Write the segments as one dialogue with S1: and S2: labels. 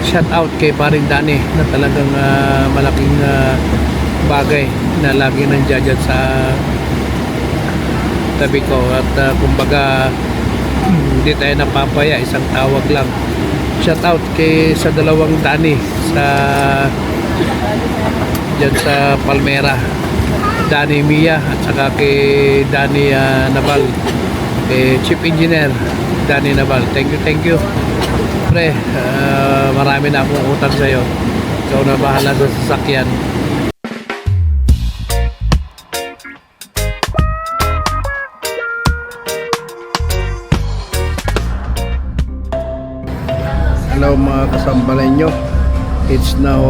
S1: shout out kay paring Danny na talagang malaking bagay na lagi nandiyan dyan sa tabi ko at kumbaga hindi tayo napapaya, isang tawag lang. Shout out kay sa dalawang Danny sa dyan sa Palmera, Danny Mia at saka kay Danny Naval, kay Chief Engineer Danny Naval. Thank you pre, marami na akong utang sa'yo, ikaw na bahala sa sasakyan. Hello mga kasambalay nyo, it's now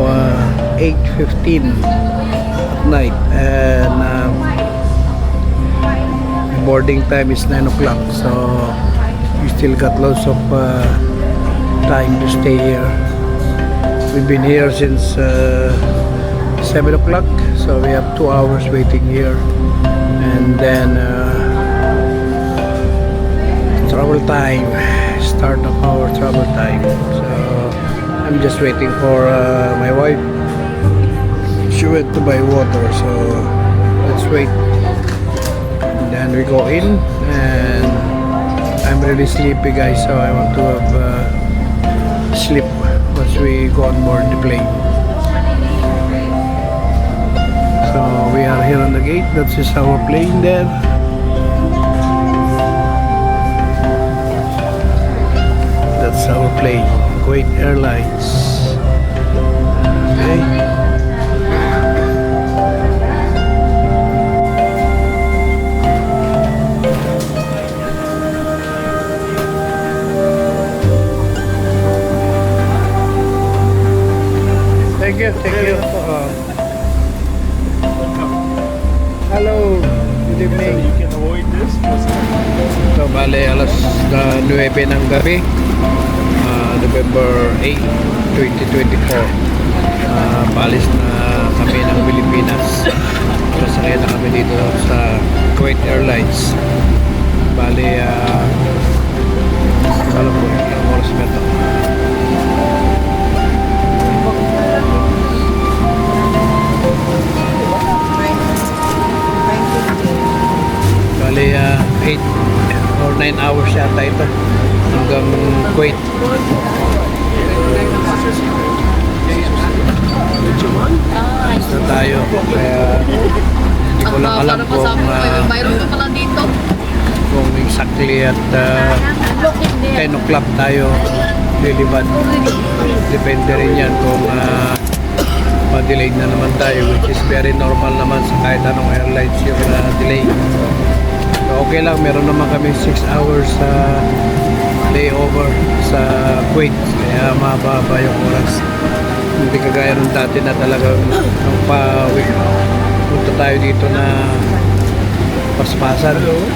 S1: 8:15 at night and boarding time is 9 o'clock, so we still got lots of time to stay here. We've been here since 7 o'clock, so we have 2 hours waiting here, and then travel time, start of our travel time. So I'm just waiting for my wife. She went to buy water, so let's wait. And then we go in, and I'm really sleepy guys, so I want to have sleep once we go on board the plane. So we are here on the gate. That's just our plane there. That's our plane, Kuwait Airlines. Okay. Thank you. Hello, good evening.
S2: You can avoid this.
S1: So, bale, alas 9 ng gabi, November 8, 2024. Paalis na kami ng Pilipinas. Sasakay na kami dito sa Kuwait Airlines. Bale, alam mo, ilang oras ba ito? Bale, 8 or 9 hours yata ito hanggang Kuwait. So tayo, kaya hindi ko lang alam kung exactly at 10 o'clock tayo lilipad. Depende rin yan kung ma-delayed na naman tayo, which is very normal naman sa kahit anong airlines yung delay. So okay lang, meron naman kami 6 hours layover sa Kuwait, kaya mababa yung oras. Hindi kagaya nung dati na talagang nung pa-week punta tayo dito na paspasan yung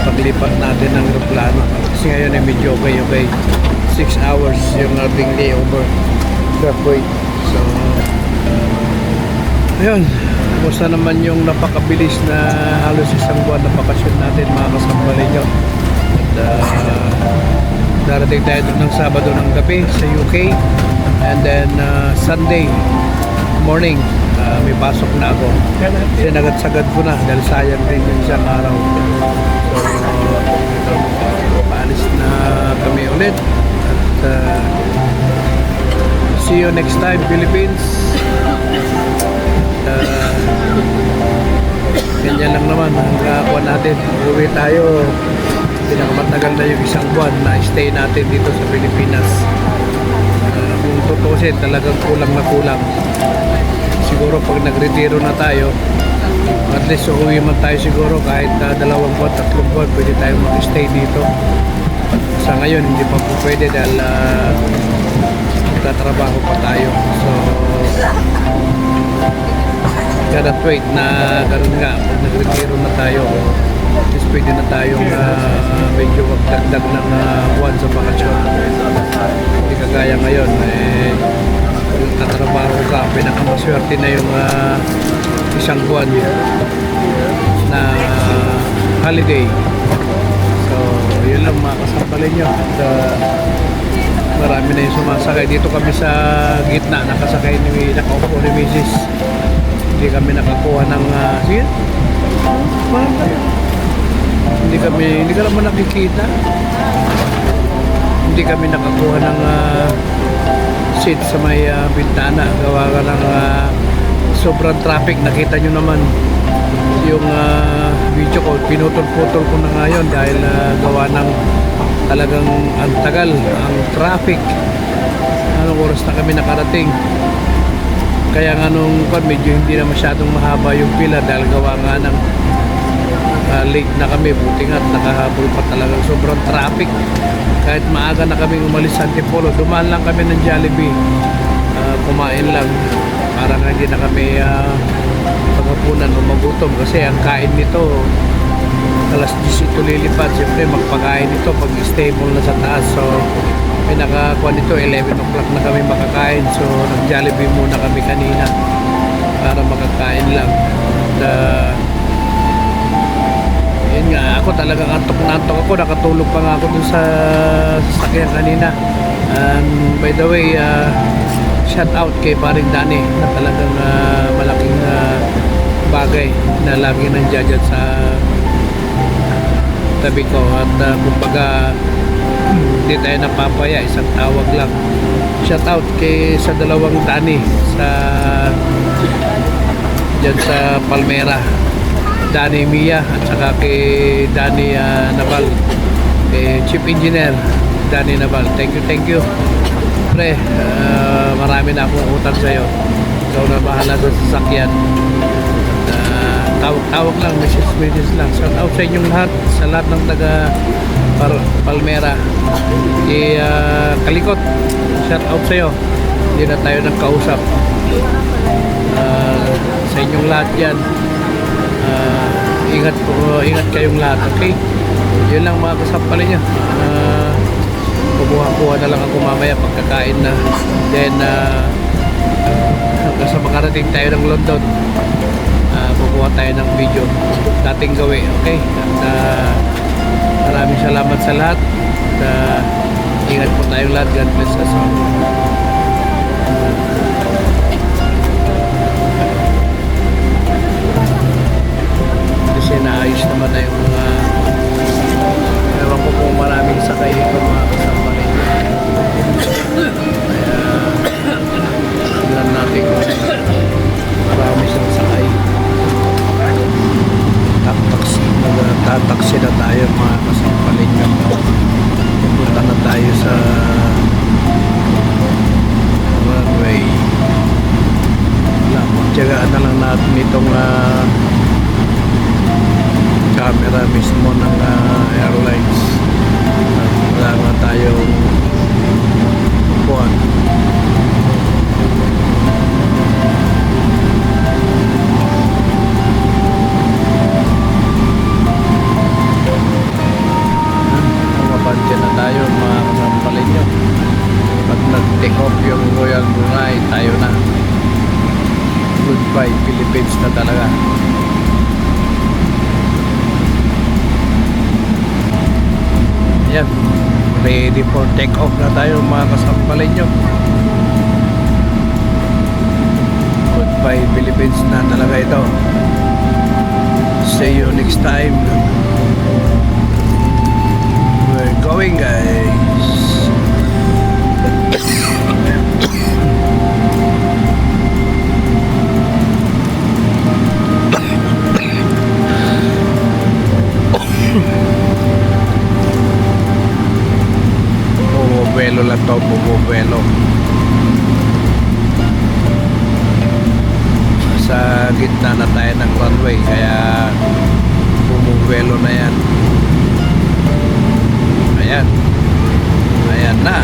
S1: paglipat natin ng aeroplano, kasi ngayon ay medyo okay 6 hours yung ating layover sa Kuwait. So ayun, kumusta naman yung napakabilis na halos isang buwan na bakasyon natin mga kasambalay nyo. At darating tayo doon ng Sabado ng gabi sa UK, and then Sunday morning may pasok na ako. Sinagat-sagad ko na dahil sayang rin yung isang araw. So paalis na kami ulit, at see you next time Philippines. Ganyan lang naman ang kuha natin. Uwi tayo, pinakamatagal na yung isang buwan na stay natin dito sa Pilipinas. Kung tutusin, talagang kulang na kulang. Siguro pag nagretiro na tayo, at least uuwi man tayo siguro kahit 2 buwan, 3 buwan, pwede tayong mag-stay dito. Sa ngayon hindi pa po pwede dahil nagtatrabaho pa tayo. So cannot wait na gano'n nga, pag nag-retiro na tayo, at least pwede na tayong medyo magdagdag ng buwan sa bakasyon. Hindi kagaya ngayon, kung tatrabaho ka, pinakamaswerte na yung isang buwan na holiday. So yun lang mga kasampalin nyo. Marami na yung sumasakay. Dito kami sa gitna, nakasakay nakaupo ni Mrs. Hindi kami nakakuha ng sige. Hindi ka naman nakikita. Hindi kami nakakuha ng seat sa may bintana. Gawa ka ng sobrang traffic. Nakita nyo naman yung video ko. Pinutol-putol ko na ngayon dahil gawa ng talagang ang tagal, ang traffic. Anong oras na kami nakarating? Kaya nga nung medyo hindi na masyadong mahaba yung pila dahil gawa nga ng late na kami. Buti nga nakahabol pa talagang sobrang traffic. Kahit maaga na kami umalis sa Antipolo, dumaan lang kami ng Jollibee, kumain lang para nga hindi na kami paghapunan o magutom kasi ang kain nito alas 10 ito lilipad. Siyempre magpakain ito pag stable na sa taas. So may nakakuha nito 11 o'clock na kami makakain. So nag Jollibee muna kami kanina para makakain lang. Yun nga, ako talagang antok na antok ako. Nakatulog pa nga ako dun sa sasakyan kanina. And by the way, shout out kay paring Danny na talagang malaking bagay na lagi nandiyan dyan sa tabi ko. At kumbaga hindi tayo napapaya, isang tawag lang. Shout out kay sa dalawang Danny sa dyan sa Palmera, Danny Mia at saka kay Danny Naval, kay Chief Engineer Danny Naval. Thank you pre. Marami na akong utang sa'yo. Ikaw na bahala sa sasakyan. Tawag lang, message lang. Shout out sa inyong lahat, sa lahat ng taga Palmera. Kalikot, shout out sa'yo. Hindi na tayo nagkausap. Sa inyong lahat yan, ingat kayong lahat, okay? Yun lang mga kasampalin nyo. Kukuha na lang ako mamaya pagkakain na. Then sa makarating tayo ng London, kukuha tayo ng video dating gawin, okay? At maraming salamat sa lahat. Ingat po tayong lahat. God bless us all. Kasi naayos naman na yung mga ewan ko kung maraming sakay ito mga kasama rin. Kaya tignan natin kung marami siyang sakay. Tataksi na tayo mga kasampalin. Punta na tayo sa runway. Magtiyagaan na lang natin itong camera mismo ng airlines. Wala nga tayong buwan. Mabantyan na tayo mga kasampalin nyo. Pag nag-take off yung Royal Brunei, tayo na. Goodbye Philippines na talaga. Yan, ready for take off na tayo mga kasampalin nyo. Goodbye Philippines na talaga ito. See you next time. We're going guys. Bumubuelo lang to, bumubuelo. Sa gitna na tayo ng runway, kaya bumubuelo na yan. Ayan na.